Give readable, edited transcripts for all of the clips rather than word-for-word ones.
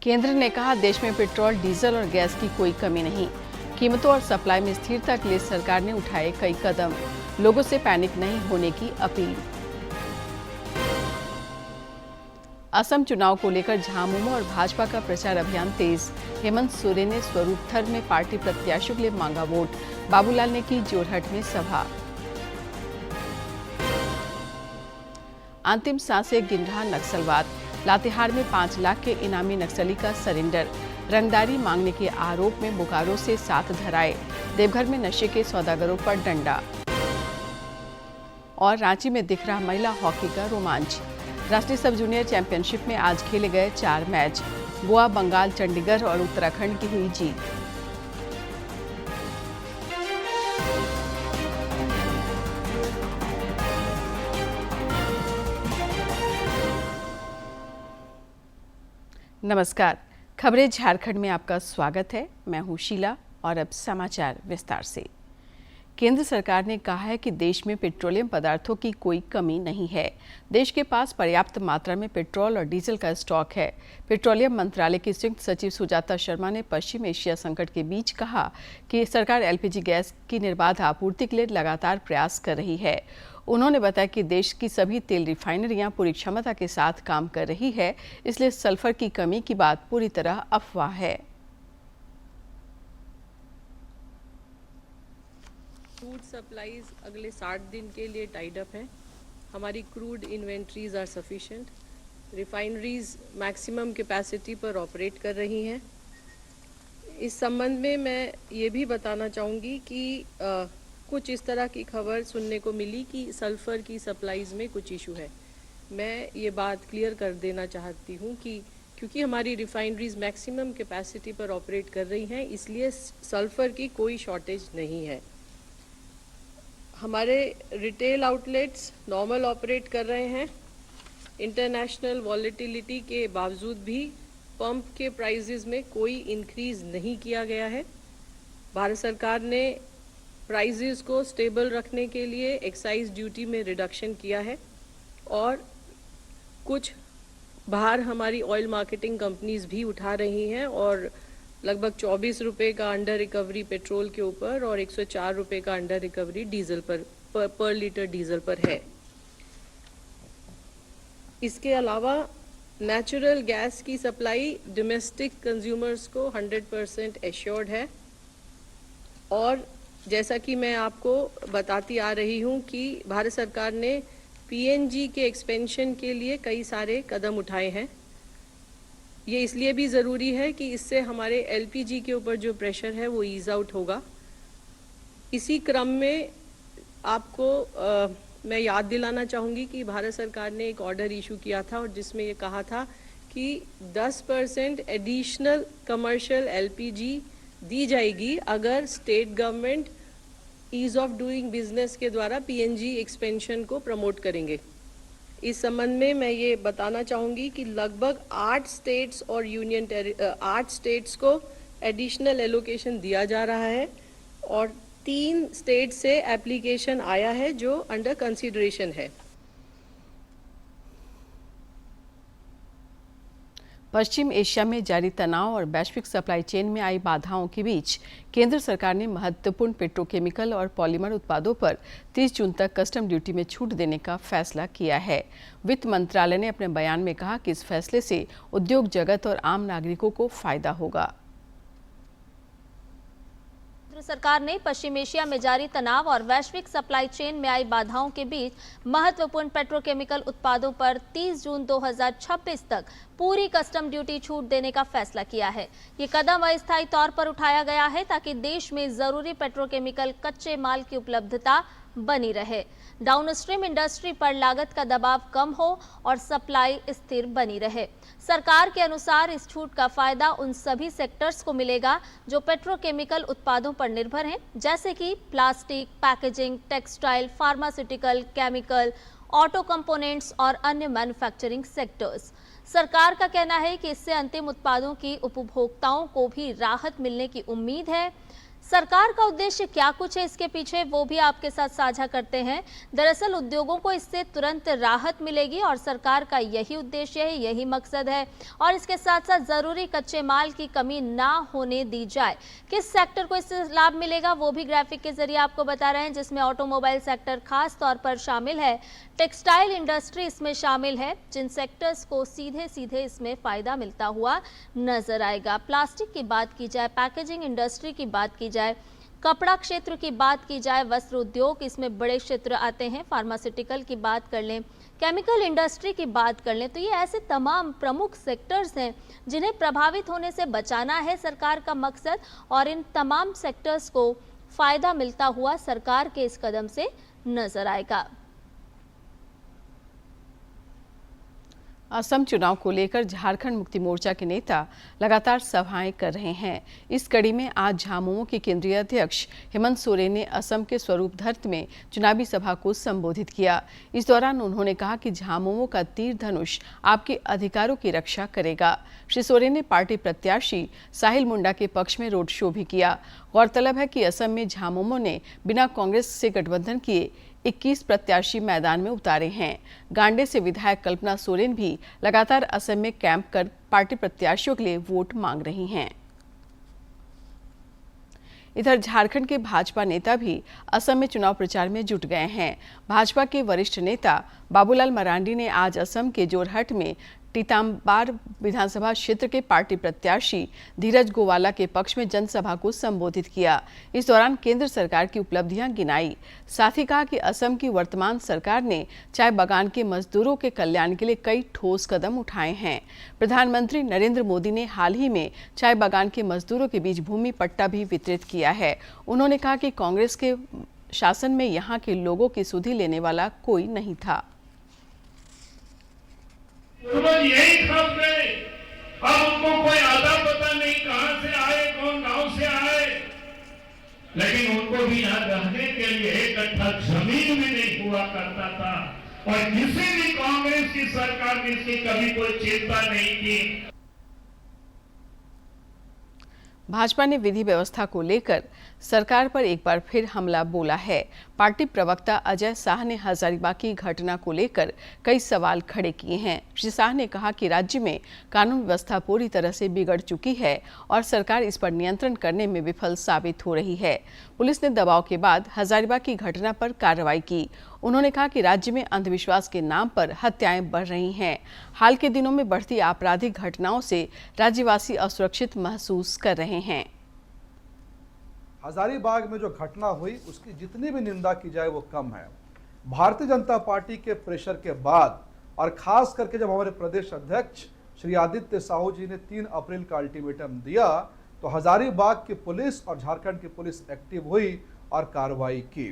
केंद्र ने कहा, देश में पेट्रोल, डीजल और गैस की कोई कमी नहीं। कीमतों और सप्लाई में स्थिरता के लिए सरकार ने उठाए कई कदम। लोगों से पैनिक नहीं होने की अपील। असम चुनाव को लेकर झामुमो और भाजपा का प्रचार अभियान तेज। हेमंत सोरेन ने स्वरूपथर में पार्टी प्रत्याशियों के लिए मांगा वोट। बाबूलाल ने की जोरहट में सभा। अंतिम सांसें गिन रहा नक्सलवाद। लातेहार में 5 लाख के इनामी नक्सली का सरेंडर। रंगदारी मांगने के आरोप में बोकारो से 7 धराए। देवघर में नशे के सौदागरों पर डंडा। और रांची में दिख रहा महिला हॉकी का रोमांच। राष्ट्रीय सब जूनियर चैंपियनशिप में आज खेले गए 4 मैच। गोवा, बंगाल, चंडीगढ़ और उत्तराखंड की हुई जीत। नमस्कार, खबरें झारखंड में आपका स्वागत है। मैं हूं शीला और अब समाचार विस्तार से। केंद्र सरकार ने कहा है कि देश में पेट्रोलियम पदार्थों की कोई कमी नहीं है। देश के पास पर्याप्त मात्रा में पेट्रोल और डीजल का स्टॉक है। पेट्रोलियम मंत्रालय की संयुक्त सचिव सुजाता शर्मा ने पश्चिम एशिया संकट के बीच कहा कि सरकार एलपीजी गैस की निर्बाध आपूर्ति के लिए लगातार प्रयास कर रही है। उन्होंने बताया कि देश की सभी तेल रिफाइनरियां पूरी क्षमता के साथ काम कर रही है, इसलिए सल्फर की कमी की बात पूरी तरह अफवाह है। क्रूड सप्लाईज अगले 60 दिन के लिए टाइड अप है। हमारी crude inventories are sufficient. Refineries maximum capacity पर ऑपरेट कर रही हैं। इस संबंध में मैं ये भी बताना चाहूँगी कि कुछ इस तरह की खबर सुनने को मिली कि सल्फ़र की सप्लाईज में कुछ इशू है। मैं ये बात क्लियर कर देना चाहती हूँ कि क्योंकि हमारी रिफाइनरीज मैक्सिमम कैपेसिटी पर ऑपरेट कर रही हैं, इसलिए सल्फ़र की कोई शॉर्टेज नहीं है। हमारे रिटेल आउटलेट्स नॉर्मल ऑपरेट कर रहे हैं। इंटरनेशनल वॉलेटिलिटी के बावजूद भी पंप के प्राइसेस में कोई इंक्रीज नहीं किया गया है। भारत सरकार ने प्राइसेस को स्टेबल रखने के लिए एक्साइज ड्यूटी में रिडक्शन किया है और कुछ बाहर हमारी ऑयल मार्केटिंग कंपनीज भी उठा रही हैं और लगभग 24 रुपये का अंडर रिकवरी पेट्रोल के ऊपर और 104 रुपये का अंडर रिकवरी डीजल पर लीटर डीजल पर है। इसके अलावा नेचुरल गैस की सप्लाई डोमेस्टिक कंज्यूमर्स को 100% एश्योर्ड है और जैसा कि मैं आपको बताती आ रही हूँ कि भारत सरकार ने पीएनजी के एक्सपेंशन के लिए कई सारे कदम उठाए हैं। ये इसलिए भी ज़रूरी है कि इससे हमारे एलपीजी के ऊपर जो प्रेशर है वो ईज आउट होगा। इसी क्रम में आपको मैं याद दिलाना चाहूँगी कि भारत सरकार ने एक ऑर्डर इशू किया था और जिसमें ये कहा था कि 10% एडिशनल कमर्शियल एलपीजी दी जाएगी अगर state government ease of doing business के द्वारा पीएनजी एक्सपेंशन को प्रमोट करेंगे। इस संबंध में मैं ये बताना चाहूँगी कि लगभग 8 स्टेट्स और 8 स्टेट्स को एडिशनल एलोकेशन दिया जा रहा है और 3 स्टेट से एप्लीकेशन आया है जो अंडर कंसिडरेशन है। पश्चिम एशिया में जारी तनाव और वैश्विक सप्लाई चेन में आई बाधाओं के बीच केंद्र सरकार ने महत्वपूर्ण पेट्रोकेमिकल और पॉलीमर उत्पादों पर 30 जून तक कस्टम ड्यूटी में छूट देने का फैसला किया है। वित्त मंत्रालय ने अपने बयान में कहा कि इस फैसले से उद्योग जगत और आम नागरिकों को फायदा होगा। केंद्र सरकार ने पश्चिम एशिया में जारी तनाव और वैश्विक सप्लाई चेन में आई बाधाओं के बीच महत्वपूर्ण पेट्रोकेमिकल उत्पादों पर 30 जून 2026 तक पूरी कस्टम ड्यूटी छूट देने का फैसला किया है। ये कदम अस्थायी तौर पर उठाया गया है ताकि देश में जरूरी पेट्रोकेमिकल कच्चे माल की उपलब्धता बनी रहे, डाउनस्ट्रीम इंडस्ट्री पर लागत का दबाव कम हो और सप्लाई स्थिर बनी रहे। सरकार के अनुसार इस छूट का फायदा उन सभी सेक्टर्स को मिलेगा जो पेट्रोकेमिकल उत्पादों पर निर्भर हैं, जैसे कि plastic, packaging, textile, pharmaceutical, chemical, auto components और अन्य मैन्युफैक्चरिंग सेक्टर्स। सरकार का कहना है कि इससे अंतिम उत्पादों की उपभोक्ताओं को भी राहत मिलने की उम्मीद है। सरकार का उद्देश्य क्या कुछ है इसके पीछे, वो भी आपके साथ साझा करते हैं। दरअसल उद्योगों को इससे तुरंत राहत मिलेगी और सरकार का यही उद्देश्य है, यही मकसद है। और इसके साथ साथ जरूरी कच्चे माल की कमी ना होने दी जाए। किस सेक्टर को इससे लाभ मिलेगा वो भी ग्राफिक के जरिए आपको बता रहे हैं, जिसमें ऑटोमोबाइल सेक्टर खास तौर पर शामिल है, टेक्सटाइल इंडस्ट्री इसमें शामिल है, जिन सेक्टर्स को सीधे सीधे इसमें फायदा मिलता हुआ नजर आएगा। प्लास्टिक की बात की जाए, पैकेजिंग इंडस्ट्री की बात की जाए, कपड़ा क्षेत्र की बात की जाए, वस्त्र उद्योग इसमें बड़े क्षेत्र आते हैं, फार्मास्यूटिकल की बात कर लें, केमिकल इंडस्ट्री की बात कर लें, तो ये ऐसे तमाम प्रमुख सेक्टर्स हैं जिन्हें प्रभावित होने से बचाना है सरकार का मकसद। और इन तमाम सेक्टर्स को फायदा मिलता हुआ सरकार के इस कदम से नजर आएगा। असम चुनाव को लेकर झारखंड मुक्ति मोर्चा के नेता लगातार सभाएं कर रहे हैं। इस कड़ी में आज झामुमो के केंद्रीय अध्यक्ष हेमंत सोरेन ने असम के स्वरूपधर्त में चुनावी सभा को संबोधित किया। इस दौरान उन्होंने कहा कि झामुमो का तीर धनुष आपके अधिकारों की रक्षा करेगा। श्री सोरेन ने पार्टी प्रत्याशी साहिल मुंडा के पक्ष में रोड शो भी किया। गौरतलब है कि असम में झामुमो ने बिना कांग्रेस से गठबंधन किए 21 प्रत्याशी मैदान में उतारे हैं। गांडे से विधायक कल्पना सोरेन भी लगातार असम में कैंप कर पार्टी प्रत्याशियों के लिए वोट मांग रही हैं। इधर झारखंड के भाजपा नेता भी असम में चुनाव प्रचार में जुट गए हैं। भाजपा के वरिष्ठ नेता बाबूलाल मरांडी ने आज असम के जोरहट में टीताम्बार विधानसभा क्षेत्र के पार्टी प्रत्याशी धीरज गोवाला के पक्ष में जनसभा को संबोधित किया। इस दौरान केंद्र सरकार की उपलब्धियां गिनाई। साथ ही कहा कि असम की वर्तमान सरकार ने चाय बागान के मजदूरों के कल्याण के लिए कई ठोस कदम उठाए हैं। प्रधानमंत्री नरेंद्र मोदी ने हाल ही में चाय बागान के मजदूरों के बीच भूमि पट्टा भी वितरित किया है। उन्होंने कहा कि कांग्रेस के शासन में यहाँ के लोगों की सुधि लेने वाला कोई नहीं था। यही खप गए, अब उनको कोई आता पता नहीं कहां से आए, कौन गांव से आए, लेकिन उनको भी यहाँ रहने के लिए एक कट्ठा जमीन भी नहीं हुआ करता था और किसी भी कांग्रेस की सरकार ने इसकी कभी कोई चिंता नहीं की। भाजपा ने विधि व्यवस्था को लेकर सरकार पर एक बार फिर हमला बोला है। पार्टी प्रवक्ता अजय शाह ने हजारीबाग की घटना को लेकर कई सवाल खड़े किए हैं। श्री शाह ने कहा कि राज्य में कानून व्यवस्था पूरी तरह से बिगड़ चुकी है और सरकार इस पर नियंत्रण करने में विफल साबित हो रही है। पुलिस ने दबाव के बाद हजारीबाग की घटना पर कार्रवाई की। उन्होंने कहा कि राज्य में अंधविश्वास के नाम पर हत्याएं बढ़ रही हैं। हाल के दिनों में बढ़ती आपराधिक घटनाओं से राज्यवासी असुरक्षित महसूस कर रहे हैं। हजारीबाग में जो घटना हुई उसकी जितनी भी निंदा की जाए वो कम है। भारतीय जनता पार्टी के प्रेशर के बाद और खास करके जब हमारे प्रदेश अध्यक्ष श्री आदित्य साहू जी ने 3 अप्रैल का अल्टीमेटम दिया तो हजारीबाग की पुलिस और झारखंड की पुलिस एक्टिव हुई और कार्रवाई की।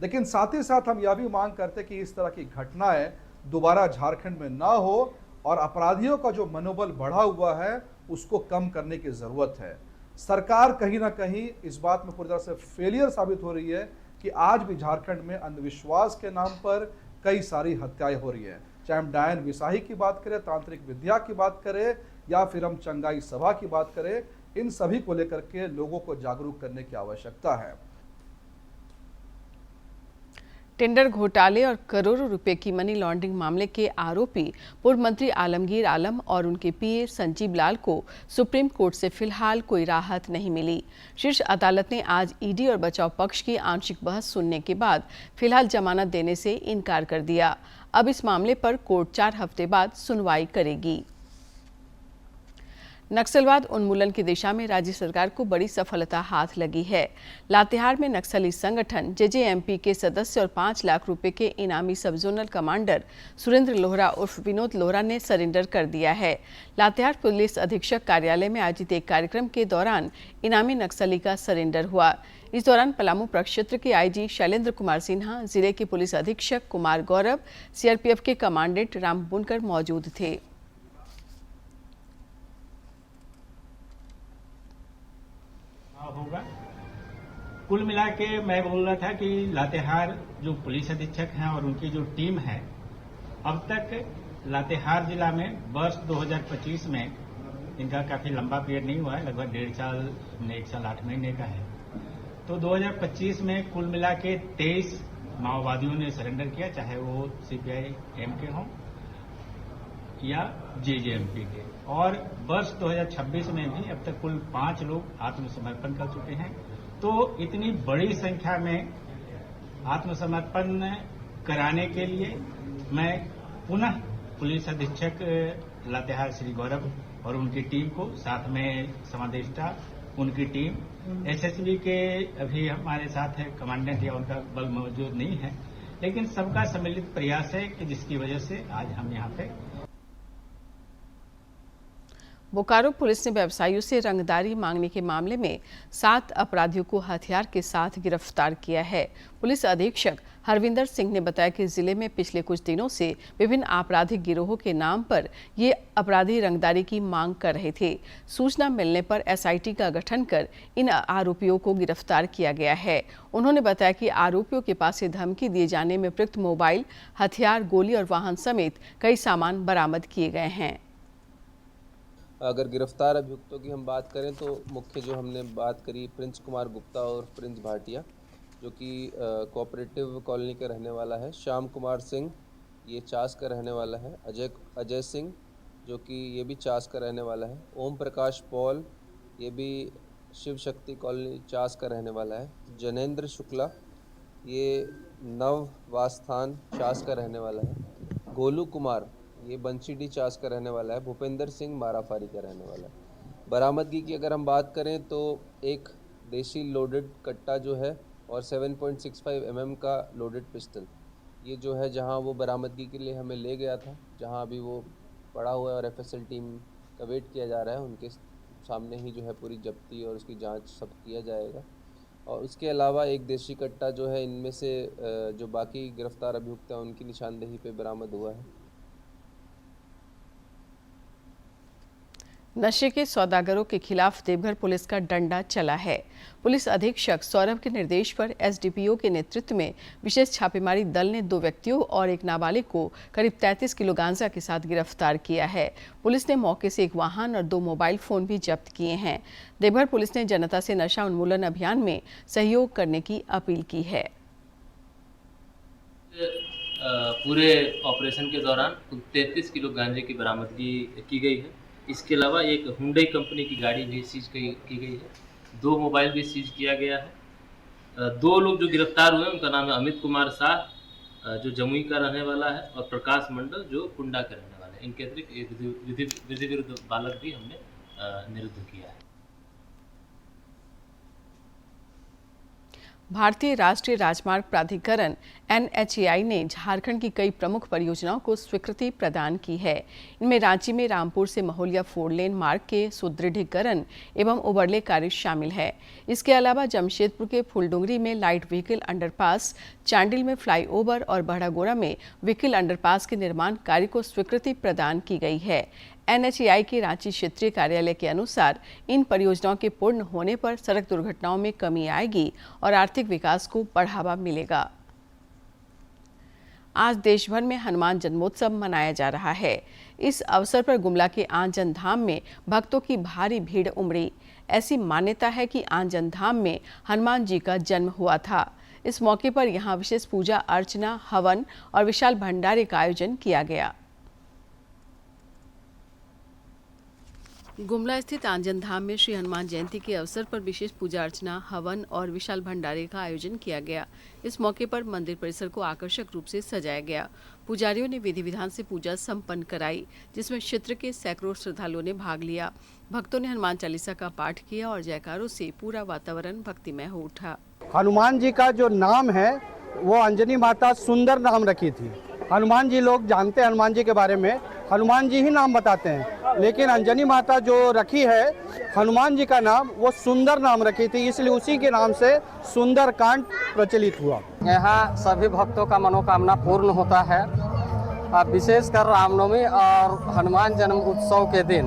लेकिन साथ ही साथ हम यह भी मांग करते कि इस तरह की घटनाएं दोबारा झारखंड में ना हो और अपराधियों का जो मनोबल बढ़ा हुआ है उसको कम करने की जरूरत है। सरकार कहीं ना कहीं इस बात में पूरी तरह से फेलियर साबित हो रही है कि आज भी झारखंड में अंधविश्वास के नाम पर कई सारी हत्याएं हो रही है। चाहे हम डायन विसाही की बात करें, तांत्रिक विद्या की बात करें या फिर हम चंगाई सभा की बात करें, इन सभी को लेकर के लोगों को जागरूक करने की आवश्यकता है। टेंडर घोटाले और करोड़ों रुपए की मनी लॉन्ड्रिंग मामले के आरोपी पूर्व मंत्री आलमगीर आलम और उनके पीए संजीव लाल को सुप्रीम कोर्ट से फिलहाल कोई राहत नहीं मिली। शीर्ष अदालत ने आज ईडी और बचाव पक्ष की आंशिक बहस सुनने के बाद फिलहाल जमानत देने से इनकार कर दिया। अब इस मामले पर कोर्ट 4 हफ्ते बाद सुनवाई करेगी। नक्सलवाद उन्मूलन की दिशा में राज्य सरकार को बड़ी सफलता हाथ लगी है। लातेहार में नक्सली संगठन जेजेएमपी के सदस्य और 5 लाख रुपए के इनामी सब जोनल कमांडर सुरेंद्र लोहरा उर्फ विनोद लोहरा ने सरेंडर कर दिया है। लातेहार पुलिस अधीक्षक कार्यालय में आयोजित एक कार्यक्रम के दौरान इनामी नक्सली का सरेंडर हुआ। इस दौरान पलामू प्रक्षेत्र के आईजी शैलेंद्र कुमार सिन्हा, जिले के पुलिस अधीक्षक कुमार गौरव, सीआरपीएफ के कमांडेंट राम बुनकर मौजूद थे। होगा। कुल मिला के मैं बोल रहा था कि लातेहार जो पुलिस अधीक्षक हैं और उनकी जो टीम है, अब तक लातेहार जिला में वर्ष 2025 में इनका काफी लंबा पीरियड नहीं हुआ है, लगभग 1.5 साल, 1 साल 8 महीने का है। तो 2025 में कुल मिला के 23 माओवादियों ने सरेंडर किया, चाहे वो CPI-M के हों या JJMP के। और वर्ष 2026 में भी अब तक कुल 5 लोग आत्मसमर्पण कर चुके हैं। तो इतनी बड़ी संख्या में आत्मसमर्पण कराने के लिए मैं पुनः पुलिस अधीक्षक लातेहार श्री गौरव और उनकी टीम को, साथ में समादेष्टा उनकी टीम, SSB के अभी हमारे साथ है कमांडेंट या उनका बल मौजूद नहीं है, लेकिन सबका सम्मिलित प्रयास है कि जिसकी वजह से आज हम यहाँ पे। बोकारो पुलिस ने व्यवसायियों से रंगदारी मांगने के मामले में 7 अपराधियों को हथियार के साथ गिरफ्तार किया है। पुलिस अधीक्षक हरविंदर सिंह ने बताया कि जिले में पिछले कुछ दिनों से विभिन्न आपराधिक गिरोहों के नाम पर ये अपराधी रंगदारी की मांग कर रहे थे। सूचना मिलने पर SIT का गठन कर इन आरोपियों को गिरफ्तार किया गया है। उन्होंने बताया कि आरोपियों के पास से धमकी दिए जाने में प्रयुक्त मोबाइल, हथियार, गोली और वाहन समेत कई सामान बरामद किए गए हैं। अगर गिरफ्तार अभियुक्तों की हम बात करें तो मुख्य जो हमने बात करी प्रिंस कुमार गुप्ता और प्रिंस भाटिया, जो कि कोऑपरेटिव कॉलोनी का रहने वाला है। श्याम कुमार सिंह, ये चास का रहने वाला है। अजय सिंह, जो कि ये भी चास का रहने वाला है। ओम प्रकाश पॉल, ये भी शिव शक्ति कॉलोनी चास का रहने वाला है। जनेंद्र शुक्ला, ये नव वास्थान चास का रहने वाला है। गोलू कुमार, ये बंशीडी चास का रहने वाला है। भूपेंद्र सिंह माराफारी का रहने वाला है। बरामदगी की अगर हम बात करें तो एक देसी लोडेड कट्टा जो है और 7.65 mm का लोडेड पिस्टल, ये जो है जहां वो बरामदगी के लिए हमें ले गया था, जहां अभी वो पड़ा हुआ है और FSL टीम का वेट किया जा रहा है। उनके सामने ही जो है पूरी जब्ती और उसकी जांच सब किया जाएगा। और उसके अलावा एक देसी कट्टा जो है इनमें से जो बाकी गिरफ्तार अभियुक्त हैं उनकी निशानदेही पे बरामद हुआ है। नशे के सौदागरों के खिलाफ देवघर पुलिस का डंडा चला है। पुलिस अधीक्षक सौरभ के निर्देश पर SDPO के नेतृत्व में विशेष छापेमारी दल ने 2 व्यक्तियों और एक नाबालिग को करीब 33 किलो गांजा के साथ गिरफ्तार किया है। पुलिस ने मौके से एक वाहन और 2 मोबाइल फोन भी जब्त किए हैं। देवघर पुलिस ने जनता से नशा उन्मूलन अभियान में सहयोग करने की अपील की है। पूरे ऑपरेशन के दौरान 33 किलो गांजे की बरामदगी की गई है। इसके अलावा एक हुंडई कंपनी की गाड़ी भी सीज की गई है। 2 मोबाइल भी सीज किया गया है। 2 लोग जो गिरफ्तार हुए उनका नाम है अमित कुमार शाह, जो जमुई का रहने वाला है, और प्रकाश मंडल, जो कुंडा का रहने वाला है। इनके अतिरिक्त एक विधि विरुद्ध बालक भी हमने निरुद्ध किया है। भारतीय राष्ट्रीय राजमार्ग प्राधिकरण NHAI ने झारखंड की कई प्रमुख परियोजनाओं को स्वीकृति प्रदान की है। इनमें रांची में रामपुर से महोलिया 4 लेन मार्ग के सुदृढ़ीकरण एवं ओवरले कार्य शामिल है। इसके अलावा जमशेदपुर के फूलडुंगरी में लाइट व्हीकल अंडरपास, चांडिल में फ्लाईओवर और बड़ागोड़ा में व्हीकल अंडरपास के निर्माण कार्य को स्वीकृति प्रदान की गई है। NHAI के रांची क्षेत्रीय कार्यालय के अनुसार इन परियोजनाओं के पूर्ण होने पर सड़क दुर्घटनाओं में कमी आएगी और आर्थिक विकास को बढ़ावा मिलेगा। आज देश भर में हनुमान जन्मोत्सव मनाया जा रहा है। इस अवसर पर गुमला के आंजन धाम में भक्तों की भारी भीड़ उमड़ी। ऐसी मान्यता है कि आंजन धाम में हनुमान जी का जन्म हुआ था। इस मौके पर यहाँ विशेष पूजा अर्चना, हवन और विशाल भंडारे का आयोजन किया गया। गुमला स्थित आंजन धाम में श्री हनुमान जयंती के अवसर पर विशेष पूजा अर्चना, हवन और विशाल भंडारे का आयोजन किया गया। इस मौके पर मंदिर परिसर को आकर्षक रूप से सजाया गया। पुजारियों ने विधि विधान से पूजा संपन्न कराई, जिसमें क्षेत्र के सैकड़ों श्रद्धालुओं ने भाग लिया। भक्तों ने हनुमान चालीसा का पाठ किया और जयकारों से पूरा वातावरण भक्तिमय हो उठा। हनुमान जी का जो नाम है वो अंजनी माता सुंदर नाम रखी थी। हनुमान जी लोग जानते हैं, हनुमान जी के बारे में हनुमान जी ही नाम बताते हैं, लेकिन अंजनी माता जो रखी है हनुमान जी का नाम, वो सुंदर नाम रखी थी, इसलिए उसी के नाम से सुंदर कांड प्रचलित हुआ। यहाँ सभी भक्तों का मनोकामना पूर्ण होता है। विशेषकर रामनवमी और हनुमान जन्म उत्सव के दिन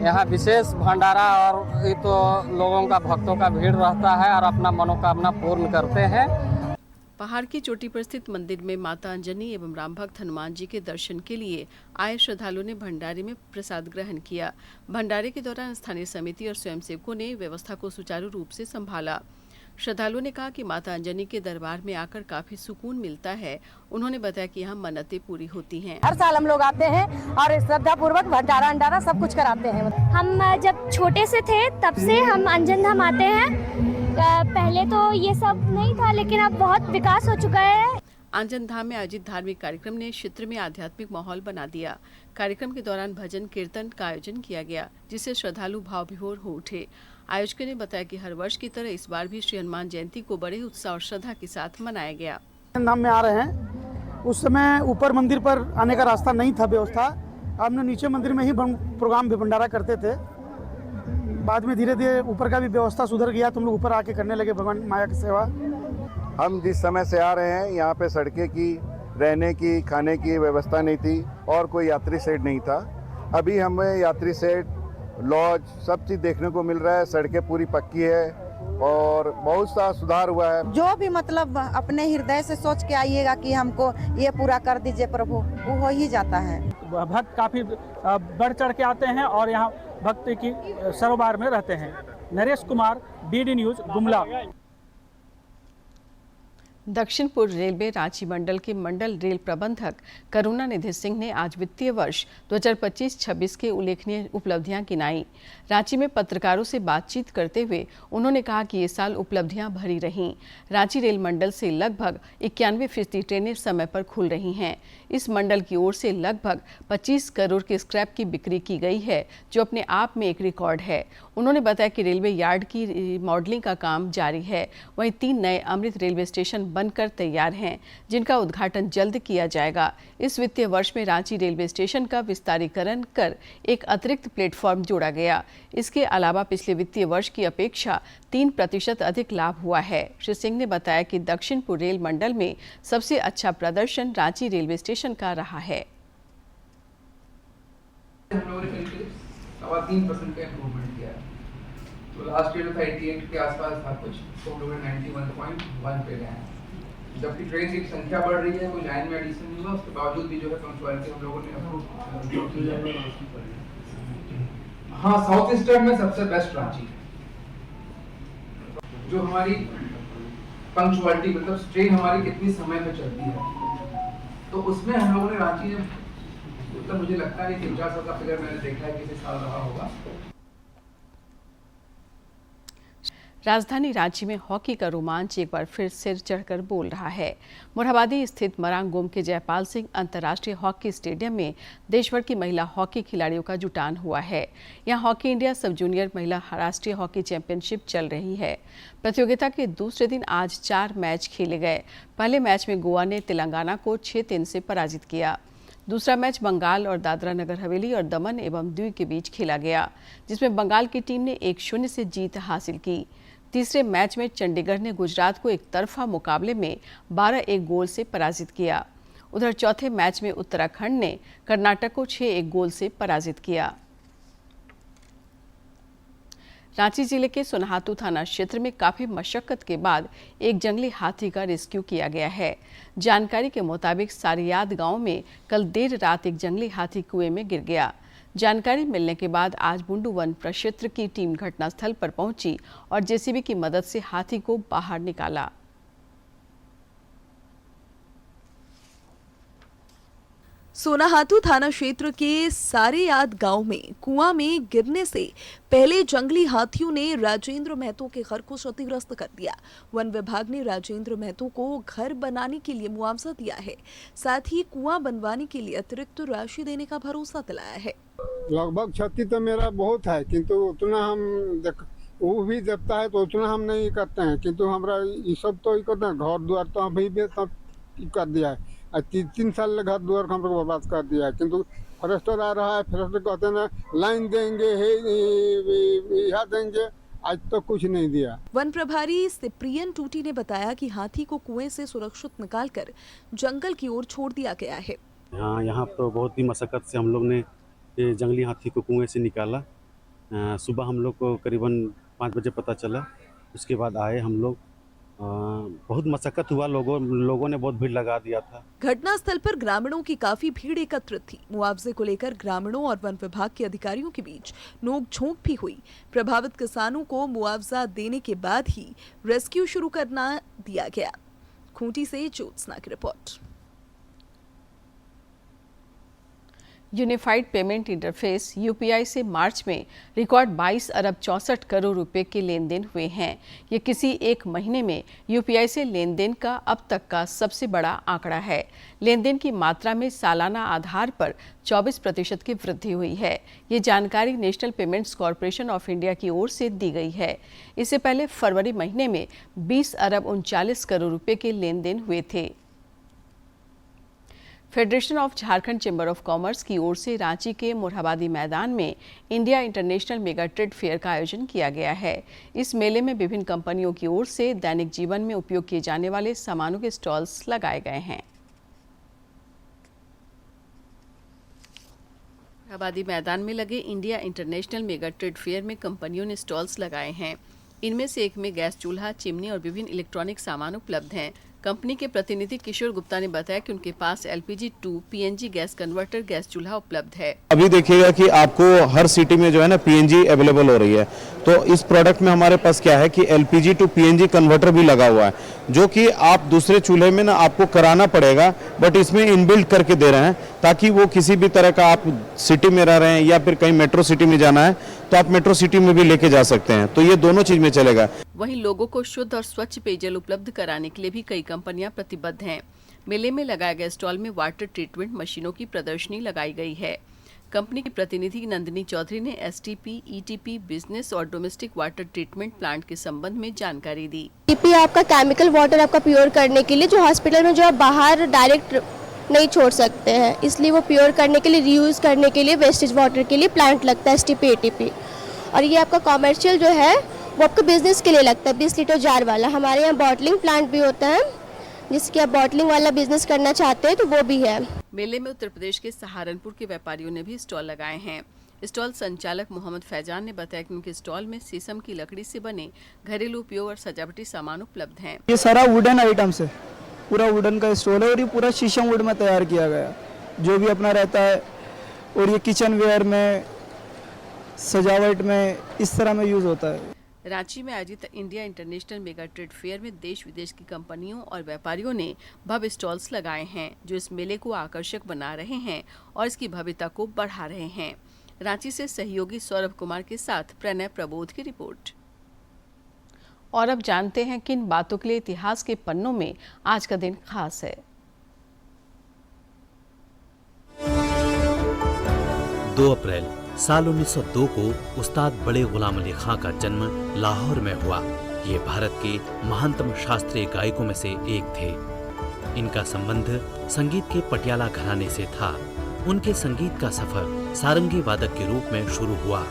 यहाँ विशेष भंडारा और ये तो लोगों का, भक्तों का भीड़ रहता है और अपना मनोकामना पूर्ण करते हैं। पहाड़ की चोटी पर स्थित मंदिर में माता अंजनी एवं राम भक्त हनुमान जी के दर्शन के लिए आए श्रद्धालुओं ने भंडारे में प्रसाद ग्रहण किया। भंडारे के दौरान स्थानीय समिति और स्वयंसेवकों ने व्यवस्था को सुचारू रूप से संभाला। श्रद्धालुओं ने कहा कि माता अंजनी के दरबार में आकर काफी सुकून मिलता है। उन्होंने बताया कि यहाँ मन्नतें पूरी होती हैं। हर साल हम लोग आते हैं और श्रद्धा पूर्वक भंडारा अंडारा सब कुछ कराते हैं। हम जब छोटे से थे तब से हम अंजन धाम आते हैं। पहले तो ये सब नहीं था, लेकिन अब बहुत विकास हो चुका है। अंजन धाम में आयोजित धार्मिक कार्यक्रम ने क्षेत्र में आध्यात्मिक माहौल बना दिया। कार्यक्रम के दौरान भजन कीर्तन का आयोजन किया गया, जिससे श्रद्धालु भाव विभोर हो उठे। आयोजकों ने बताया कि हर वर्ष की तरह इस बार भी श्री हनुमान जयंती को बड़े उत्साह और श्रद्धा के साथ मनाया गया। अंजन धाम में आ रहे हैं, उस समय ऊपर मंदिर पर आने का रास्ता नहीं था व्यवस्था। हमने नीचे मंदिर में ही प्रोग्राम भी भंडारा करते थे। बाद में धीरे धीरे ऊपर का भी व्यवस्था सुधर गया, तो हम लोग ऊपर आके करने लगे भगवान माया की सेवा। हम जिस समय से आ रहे हैं यहाँ पे सड़कें की, रहने की, खाने की व्यवस्था नहीं थी और कोई यात्री शेड नहीं था। अभी हमें यात्री शेड, लॉज सब चीज़ देखने को मिल रहा है। सड़कें पूरी पक्की है और बहुत सा सुधार हुआ है। जो भी मतलब अपने हृदय से सोच के आइएगा कि हमको ये पूरा कर दीजिए प्रभु, वो हो ही जाता है। भक्त काफी बढ़ चढ़ के आते हैं और यहाँ भक्ति की सरोवर में रहते हैं। Naresh Kumar, BD news, Gumla. दक्षिण पूर्व रेलवे रांची मंडल के मंडल रेल प्रबंधक करुणानिधि सिंह ने आज वित्तीय वर्ष 2025-26 के उल्लेखनीय उपलब्धियां गिनाई। रांची में पत्रकारों से बातचीत करते हुए उन्होंने कहा कि ये साल उपलब्धियां भरी रहीं। रांची रेल मंडल से लगभग 91% ट्रेनें समय पर खुल रही हैं। इस मंडल की ओर से लगभग 25 करोड़ के स्क्रैप की बिक्री की गई है, जो अपने आप में एक रिकॉर्ड है। उन्होंने बताया कि रेलवे यार्ड की रिमॉडलिंग का काम जारी है। वहीं 3 नए अमृत रेलवे स्टेशन बनकर तैयार हैं, जिनका उद्घाटन जल्द किया जाएगा। इस वित्तीय वर्ष में रांची रेलवे स्टेशन का विस्तारीकरण कर एक अतिरिक्त प्लेटफॉर्म जोड़ा गया। इसके अलावा पिछले वित्तीय वर्ष की अपेक्षा 3% अधिक लाभ हुआ है। श्री सिंह ने बताया कि दक्षिण पूर्व रेल मंडल में सबसे अच्छा प्रदर्शन रांची रेलवे स्टेशन का रहा है। हम लोगों ने मिलकर 3% का इम्प्रूवमेंट किया है। तो लास्ट ईयर था 88 के आसपास था कुछ, तो हम लोगों ने 91.1 पे गए हैं। जबकि ट्रेन की संख्या बढ़ रही है, कोई लाइन में एडिशन नहीं हुआ, उसके बावजूद भी जो है पंक्चुअलिटी हम लोगों ने हाँ, साउथ ईस्टर्न में सबसे बेस्ट रांची जो हमारी पंक्चुअलिटी, मतलब ट्रेन हमारी कितनी समय पे चलती है, तो उसमें हम लोगों ने रांची में, मतलब मुझे लगता है 3-4 का फिगर मैंने देखा है किसी साल रहा होगा। राजधानी रांची में हॉकी का रोमांच एक बार फिर सिर चढ़कर बोल रहा है। मोरहाबादी स्थित मरांगोम के जयपाल सिंह अंतर्राष्ट्रीय हॉकी स्टेडियम में देश भर की महिला हॉकी खिलाड़ियों का जुटान हुआ है। यहां हॉकी इंडिया सब जूनियर महिला राष्ट्रीय हॉकी चैंपियनशिप चल रही है। प्रतियोगिता के दूसरे दिन आज 4 मैच खेले गए। पहले मैच में गोवा ने तेलंगाना को 6-3 से पराजित किया। दूसरा मैच बंगाल और दादरा नगर हवेली और दमन एवं दीव के बीच खेला गया, जिसमें बंगाल की टीम ने 1-0 से जीत हासिल की। तीसरे मैच में चंडीगढ़ ने गुजरात को एक तरफा मुकाबले में 12-1 गोल से पराजित किया। उधर चौथे मैच में उत्तराखंड ने कर्नाटक को 6-1 गोल से पराजित किया। रांची जिले के सोनाहातू थाना क्षेत्र में काफी मशक्कत के बाद एक जंगली हाथी का रेस्क्यू किया गया है। जानकारी के मुताबिक सारियाद गांव में कल देर रात एक जंगली हाथी कुएं में गिर गया। जानकारी मिलने के बाद आज बुंडू वन प्रक्षेत्र की टीम घटनास्थल पर पहुंची और जेसीबी की मदद से हाथी को बाहर निकाला। सोनाहातू थाना क्षेत्र के सारेयाद गांव में कुआं में गिरने से पहले जंगली हाथियों ने राजेंद्र महतो के घर को क्षतिग्रस्त कर दिया। वन विभाग ने राजेंद्र महतो को घर बनाने के लिए मुआवजा दिया है, साथ ही कुआं बनवाने के लिए अतिरिक्त राशि देने का भरोसा दिलाया है। लगभग क्षति तो मेरा बहुत है, किंतु उतना हम वो भी देता है तो उतना हम नहीं करते हैं, किंतु हमारा ये सब तो करते हैं। घर द्वार तो अभी भी कर दिया है, 3 साल घर द्वार हम लोग बर्बाद कर दिया है, किंतु फॉरेस्टर आ रहा है, फॉरेस्टर कहते हैं लाइन देंगे, यहाँ देंगे, आज तो कुछ नहीं दिया। वन प्रभारी सिप्रियन टूटी ने बताया कि हाथी को कुएं से सुरक्षित निकालकर जंगल की ओर छोड़ दिया गया है। यहाँ तो बहुत ही मशक्कत से हम लोग ने जंगली हाथी को कुएं से निकाला। सुबह हम लोग को करीबन 5 बजे पता चला, उसके बाद आए हम लोग बहुत मशक्कत हुआ, लोगों ने बहुत भीड़ लगा दिया था। घटनास्थल पर ग्रामीणों की काफी भीड़ एकत्रित थी। मुआवजे को लेकर ग्रामीणों और वन विभाग के अधिकारियों के बीच नोक-झोंक भी हुई। प्रभावित किसानों को मुआवजा देने के बाद ही रेस्क्यू शुरू करना दिया गया। खूंटी से ज्योत्सना की report. Unified payment interface UPI से मार्च में रिकॉर्ड 22 अरब 64 करोड़ रुपए के लेन देन हुए हैं। ये किसी एक महीने में यूपीआई से लेन देन का अब तक का सबसे बड़ा आंकड़ा है। लेन देन की मात्रा में सालाना आधार पर 24% की वृद्धि हुई है। ये जानकारी national payments corporation of India की ओर से दी गई है। इससे पहले फरवरी महीने में 20 अरब 39 करोड़ रुपए के लेन देन हुए थे। Federation of Jharkhand chamber of commerce की ओर से रांची के मोरहाबादी मैदान में India international mega trade fair का आयोजन किया गया है। इस मेले में विभिन्न कंपनियों की ओर से दैनिक जीवन में उपयोग किए जाने वाले सामानों के स्टॉल्स लगाए गए हैं। मोरहाबादी मैदान में लगे India international mega trade fair में कंपनियों ने स्टॉल्स लगाए हैं। इनमें से एक में गैस चूल्हा, चिमनी और विभिन्न इलेक्ट्रॉनिक सामान उपलब्ध हैं। कंपनी के प्रतिनिधि किशोर गुप्ता ने बताया कि उनके पास LPG to PNG gas converter gas चूल्हा उपलब्ध है। अभी देखिएगा कि आपको हर सिटी में जो है ना PNG अवेलेबल हो रही है, तो इस प्रोडक्ट में हमारे पास क्या है कि LPG टू PNG कन्वर्टर भी लगा हुआ है, जो कि आप दूसरे चूल्हे में ना आपको कराना पड़ेगा, बट इसमें इनबिल्ट करके दे रहे हैं ताकि वो किसी भी तरह का आप सिटी में रह रहे हैं या फिर कहीं मेट्रो सिटी में जाना है तो आप मेट्रो सिटी में भी लेके जा सकते हैं। तो ये दोनों चीज में चलेगा। वहीं लोगों को शुद्ध और स्वच्छ पेयजल उपलब्ध कराने के लिए भी कई कंपनियां प्रतिबद्ध हैं। मेले में लगाए गए स्टॉल में वाटर ट्रीटमेंट मशीनों की प्रदर्शनी लगाई गई है। कंपनी की प्रतिनिधि नंदिनी चौधरी ने STP, ETP, बिजनेस और डोमेस्टिक वाटर ट्रीटमेंट प्लांट के संबंध में जानकारी दी। ETP आपका केमिकल वाटर आपका प्योर करने के लिए, जो हॉस्पिटल में जो आप बाहर डायरेक्ट नहीं छोड़ सकते हैं, इसलिए वो प्योर करने के लिए, रीयूज करने के लिए, वेस्टेज वाटर के लिए प्लांट लगता है STP, ATP। और ये आपका कॉमर्शियल जो है वो आपका बिजनेस के लिए लगता है, 20 लीटर जार वाला। हमारे यहाँ बॉटलिंग प्लांट भी होता है, जिसकी आप बॉटलिंग वाला बिजनेस करना चाहते हैं तो वो भी है। मेले में उत्तर प्रदेश के सहारनपुर के व्यापारियों ने भी स्टॉल लगाए हैं। स्टॉल संचालक मोहम्मद फैजान ने बताया कि उनके स्टॉल में शीशम की लकड़ी से बने घरेलू उपयोग और सजावटी सामान उपलब्ध हैं। ये सारा वुडन आइटम्स है, पूरा वुडन का स्टॉल है और ये पूरा शीशम वुड में तैयार किया गया, जो भी अपना रहता है। और ये किचन वेयर में, सजावट में, इस तरह में यूज होता है। रांची में आयोजित India international mega trade fair में देश विदेश की कंपनियों और व्यापारियों ने भव्य स्टॉल्स लगाए हैं, जो इस मेले को आकर्षक बना रहे हैं और इसकी भव्यता को बढ़ा रहे हैं। रांची से सहयोगी सौरभ कुमार के साथ प्रणय प्रबोध की रिपोर्ट। और अब जानते हैं किन बातों के लिए इतिहास के पन्नों में आज का दिन खास है। 2 अप्रैल साल 1902 को उस्ताद बड़े गुलाम अली खां का जन्म लाहौर में हुआ। ये भारत के महानतम शास्त्रीय गायकों में से एक थे। इनका संबंध संगीत के पटियाला घराने से था। उनके संगीत का सफर सारंगी वादक के रूप में शुरू हुआ।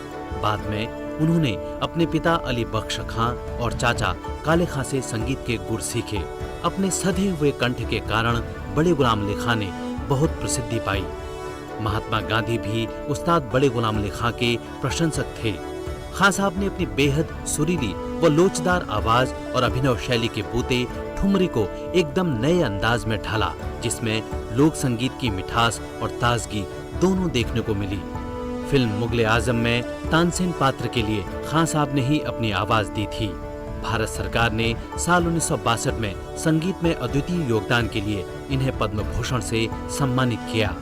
बाद में उन्होंने अपने पिता अली बख्श खां और चाचा काले खां से संगीत के गुर सीखे। अपने सधे हुए कंठ के कारण बड़े गुलाम अली खां ने बहुत प्रसिद्धि पाई। महात्मा गांधी भी उस्ताद बड़े गुलाम अली खां के प्रशंसक थे। खां साहब ने अपनी बेहद सुरीली व लोचदार आवाज और अभिनव शैली के बूते ठुमरी को एकदम नए अंदाज में ढाला, जिसमें लोक संगीत की मिठास और ताजगी दोनों देखने को मिली। फिल्म मुगले आजम में तानसेन पात्र के लिए खां साहब ने ही अपनी आवाज दी थी। भारत सरकार ने साल 1962 में संगीत में अद्वितीय योगदान के लिए इन्हें पद्म भूषण से सम्मानित किया।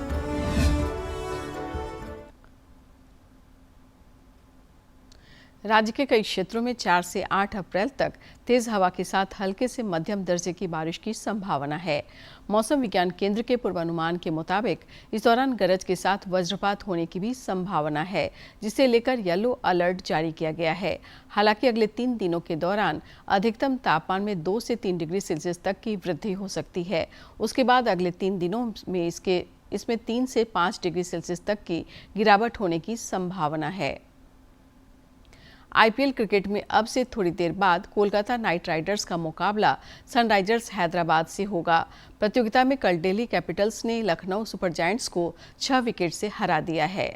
राज्य के कई क्षेत्रों में 4 से 8 अप्रैल तक तेज हवा के साथ हल्के से मध्यम दर्जे की बारिश की संभावना है। मौसम विज्ञान केंद्र के पूर्वानुमान के मुताबिक इस दौरान गरज के साथ वज्रपात होने की भी संभावना है, जिसे लेकर येलो अलर्ट जारी किया गया है। हालांकि अगले 3 दिनों के दौरान अधिकतम तापमान में 2 से 3 डिग्री सेल्सियस तक की वृद्धि हो सकती है। उसके बाद अगले 3 दिनों में इसमें 3 से 5 डिग्री सेल्सियस तक की गिरावट होने की संभावना है। IPL क्रिकेट में अब से थोड़ी देर बाद कोलकाता नाइट राइडर्स का मुकाबला सनराइजर्स हैदराबाद से होगा। प्रतियोगिता में कल दिल्ली कैपिटल्स ने लखनऊ सुपर जायंट्स को 6 विकेट से हरा दिया है।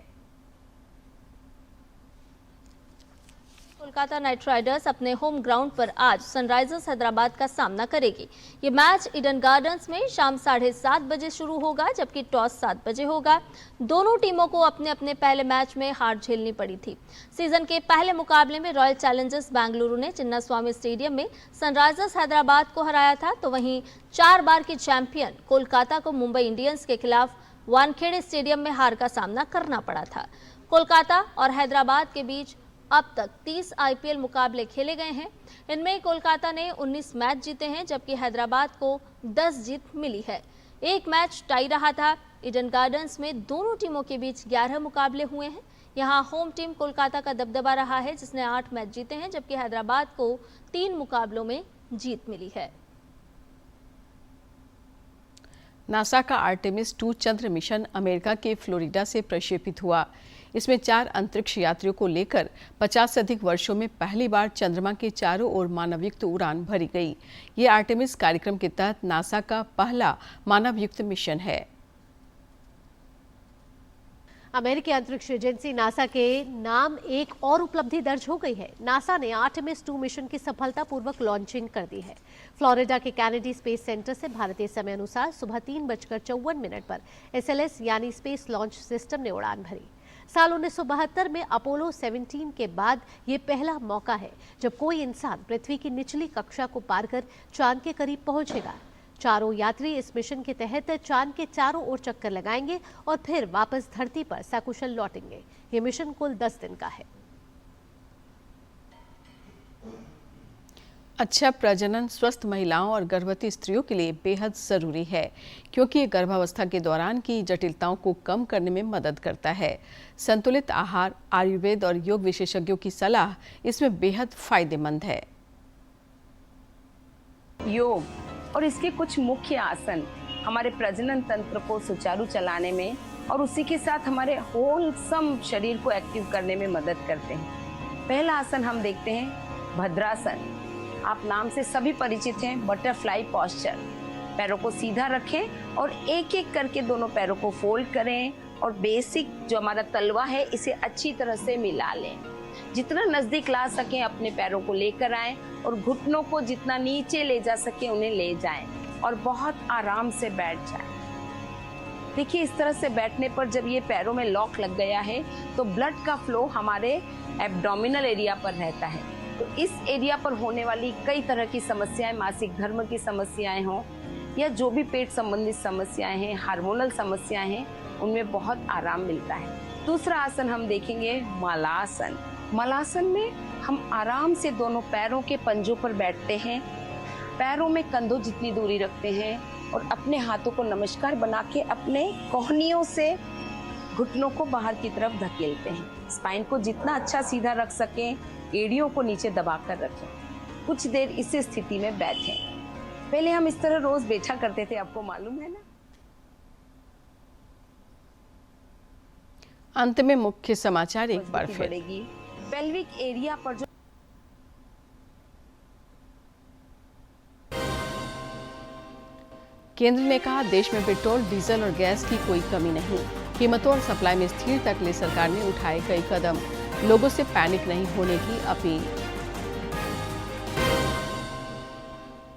कोलकाता नाइट राइडर्स अपने होम ग्राउंड पर आज सनराइजर्स हैदराबाद का सामना करेगी। ये मैच ईडन गार्डन्स में शाम 7:30 बजे शुरू होगा, जबकि टॉस 7 बजे होगा। दोनों टीमों को अपने अपने पहले मैच में हार झेलनी पड़ी थी। सीजन के पहले मुकाबले में रॉयल चैलेंजर्स बेंगलुरु ने चिन्नास्वामी स्टेडियम में सनराइजर्स हैदराबाद को हराया था, तो वहीं 4 बार की चैंपियन कोलकाता को मुंबई इंडियंस के खिलाफ वानखेड़े स्टेडियम में हार का सामना करना पड़ा था। कोलकाता और हैदराबाद के बीच अब तक 30 आईपीएल मुकाबले खेले गए हैं। इनमें कोलकाता ने 19 मैच जीते हैं, जबकि हैदराबाद को 10 जीत मिली है। एक मैच टाई रहा था। ईडन गार्डन्स में दोनों टीमों के बीच 11 मुकाबले हुए हैं। यहां होम टीम कोलकाता का दबदबा रहा है, जिसने 8 मैच जीते हैं, जबकि हैदराबाद को 3 मुकाबलों में जीत मिली है। नासा का आर्टेमिस 2 चंद्र मिशन अमेरिका के फ्लोरिडा से प्रक्षेपित हुआ। इसमें 4 अंतरिक्ष यात्रियों को लेकर 50 से अधिक वर्षों में पहली बार चंद्रमा के चारों ओर मानवयुक्त उड़ान भरी गई। ये आर्टेमिस कार्यक्रम के तहत नासा का पहला मानवयुक्त मिशन है। अमेरिकी अंतरिक्ष एजेंसी नासा के नाम एक और उपलब्धि दर्ज हो गई है। नासा ने आर्टेमिस 2 मिशन की सफलतापूर्वक लॉन्चिंग कर दी है। फ्लोरिडा के कैनेडी स्पेस सेंटर से भारतीय समय अनुसार सुबह 3:54 पर SLS यानी स्पेस लॉन्च सिस्टम ने उड़ान भरी। साल 1972 में अपोलो 17 के बाद ये पहला मौका है जब कोई इंसान पृथ्वी की निचली कक्षा को पार कर चांद के करीब पहुंचेगा। चारों यात्री इस मिशन के तहत चांद के चारों ओर चक्कर लगाएंगे और फिर वापस धरती पर सकुशल लौटेंगे। ये मिशन कुल 10 दिन का है। अच्छा प्रजनन स्वस्थ महिलाओं और गर्भवती स्त्रियों के लिए बेहद ज़रूरी है, क्योंकि ये गर्भावस्था के दौरान की जटिलताओं को कम करने में मदद करता है। संतुलित आहार, आयुर्वेद और योग विशेषज्ञों की सलाह इसमें बेहद फायदेमंद है। योग और इसके कुछ मुख्य आसन हमारे प्रजनन तंत्र को सुचारू चलाने में और उसी के साथ हमारे होलसम शरीर को एक्टिव करने में मदद करते हैं। पहला आसन हम देखते हैं भद्रासन। आप नाम से सभी परिचित हैं, बटरफ्लाई पोस्चर। पैरों को सीधा रखें और एक एक करके दोनों पैरों को फोल्ड करें और बेसिक जो हमारा तलवा है इसे अच्छी तरह से मिला लें। जितना नज़दीक ला सकें अपने पैरों को लेकर आएं और घुटनों को जितना नीचे ले जा सके उन्हें ले जाएं और बहुत आराम से बैठ जाएं। देखिए इस तरह से बैठने पर जब ये पैरों में लॉक लग गया है तो ब्लड का फ्लो हमारे एब्डोमिनल एरिया पर रहता है। तो इस एरिया पर होने वाली कई तरह की समस्याएं, मासिक धर्म की समस्याएं हों या जो भी पेट संबंधित समस्याएं हैं, हार्मोनल समस्याएं हैं, उनमें बहुत आराम मिलता है। दूसरा आसन हम देखेंगे मलासन। मलासन में हम आराम से दोनों पैरों के पंजों पर बैठते हैं, पैरों में कंधों जितनी दूरी रखते हैं और अपने हाथों को नमस्कार बना के अपने कोहनियों से घुटनों को बाहर की तरफ धकेलते हैं। स्पाइन को जितना अच्छा सीधा रख सकें, एड़ियों को नीचे दबाकर रखें। कुछ देर इस स्थिति में बैठें। पहले हम इस तरह रोज बैठा करते थे, आपको मालूम है ना। अंत में मुख्य समाचार एक बार फिर। पेल्विक एरिया पर जो केंद्र ने कहा देश में पेट्रोल, डीजल और गैस की कोई कमी नहीं। कीमतों और सप्लाई में स्थिरता के लिए सरकार ने उठाए कई कदम। लोगों से पैनिक नहीं होने की अपील।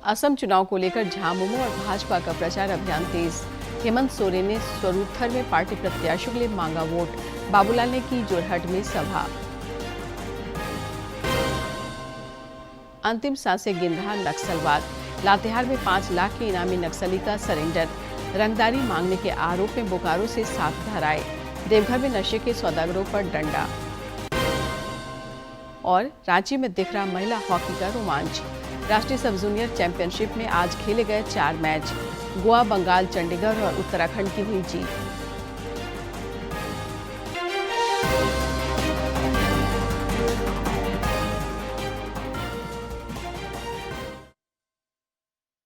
असम चुनाव को लेकर झामुमो और भाजपा का प्रचार अभियान तेज। हेमंत सोरेन ने स्वरूपथर में पार्टी प्रत्याशियों के लिए मांगा वोट। बाबूलाल ने की जोरहट में सभा। अंतिम सांसें गिन रहा नक्सलवाद। लातेहार में 5 लाख के इनामी नक्सली का सरेंडर। रंगदारी मांगने के आरोप में बोकारो से 7 धराए। देवघर में नशे के सौदागरों पर डंडा। और रांची में दिख रहा महिला हॉकी का रोमांच। राष्ट्रीय सब जूनियर चैंपियनशिप में आज खेले गए 4 मैच। गोवा, बंगाल, चंडीगढ़ और उत्तराखंड की हुई जीत।